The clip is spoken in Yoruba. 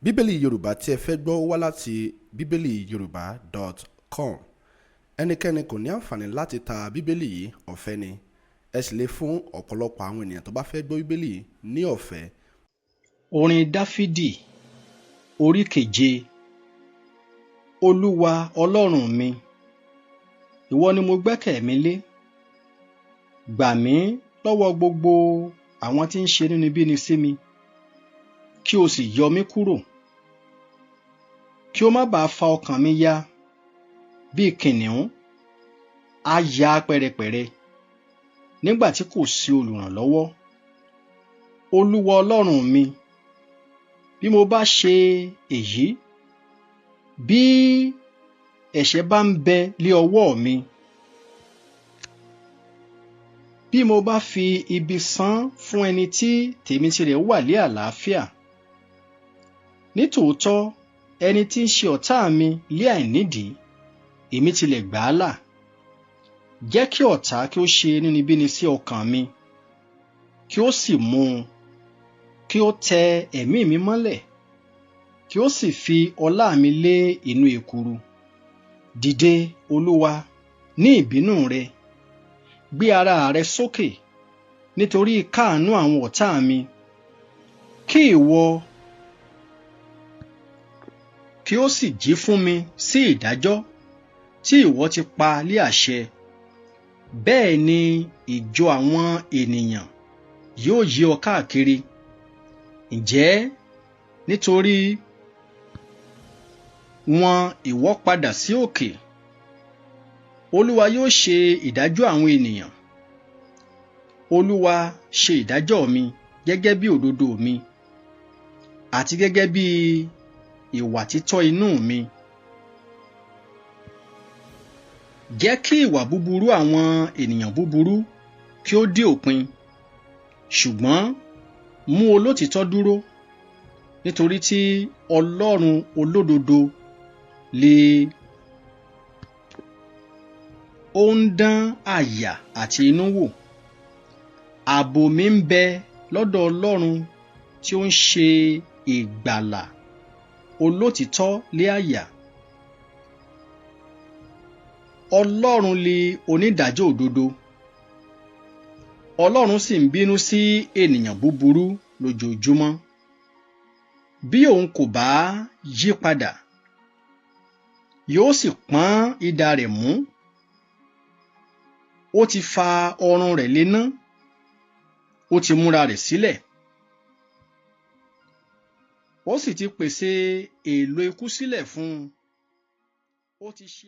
Bíbélì Yorùbá tí ẹ fẹ́ gbọ́ wá láti bibeliyoruba.com. Ẹnikẹ́ni kò ní àǹfààní láti ta bíbélì yìí, ọ̀fẹ́ ni. Ẹ sì lè fún ọ̀pọ̀lọpọ̀ àwọn ènìyàn tó bá fẹ́ gbọ́ bíbélì ní ọ̀fẹ́. Orin Dáfídì orí 7. Olúwa Ọlọ́run mi, ìwọ ni mo gbẹ́kẹ̀ mi lé. Gbà mí lọ́wọ́ gbogbo àwọn tí ń ṣe inúnibíni sí mi, kí o sì yọ mí kúrò. Kí o má bàa fa ọkàn mi ya bí kìnnìún, á ya pẹ́rẹpẹ̀rẹ nígbà tí kò sí olùrànlọ́wọ́. Olúwa Ọlọ́run mi, bí mo bá ṣe èyí, bí ẹ̀ṣẹ̀ bá ń bẹ lé ọwọ́ mi, bí mo bá fi ibi san fún ẹni tí tèmi tirẹ̀ wà lé àlàáfíà, nítòótọ́ ẹni tí ń ṣe ọ̀tá mi lé àìnídìí, èmi tilẹ̀ gbà á là. Jẹ́ kí ọ̀tá kí ó ṣe inúnibíni sí ọkàn mi, kí ó sì mú un, kí ó tẹ ẹ̀mí mi mọ́lẹ̀, kí ó sì fi ọlá mi lé inú ekuru. Dìde, Olúwa, ní ìbínú rẹ, gbé ara rẹ sókè nítorí káàánú àwọn ọ̀tá mi. Kí ìwọ kí ó sì jí fún mi sí ìdájọ́ tí ìwọ ti pa lé àṣẹ. Bẹ́ẹ̀ ni ìjọ àwọn ènìyàn yóò yí ọ káàkiri. Ǹjẹ́ nítorí wọn ìwọ padà sí òkè? Olúwa yóò ṣe ìdájọ́ àwọn ènìyàn. Olúwa ṣe ìdájọ́ mi gẹ́gẹ́ bí òdodo mi àti gẹ́gẹ́ bí ìwà títọ́ inú mi. Jẹ́ kí ìwà búburú àwọn ènìyàn búburú kí ó dé òpin, ṣùgbọ́n mú olótìítọ́ dúró, nítorí tí Ọlọ́run olódodo lé ó ń dán àyà àti inú wò. Ààbò mi ń bẹ lọ́dọ̀ Ọlọ́run tí ó ń ṣe ìgbàlà olótìítọ́ lé àyà. Ọlọ́run lé onídàájọ́ òdodo. Ọlọ́run sì ń bínú sí ènìyàn búburú lójoojúmọ́. Bí òun kò bá yí padà, yóò sì pọ́n idà rẹ̀ mú. Ó ti fa ọrùn rẹ̀ léná, ó ti múra rẹ̀ sílẹ̀. Ó sì ti pèsè èèlò ikú sílẹ̀ fún un. Ó ti ṣe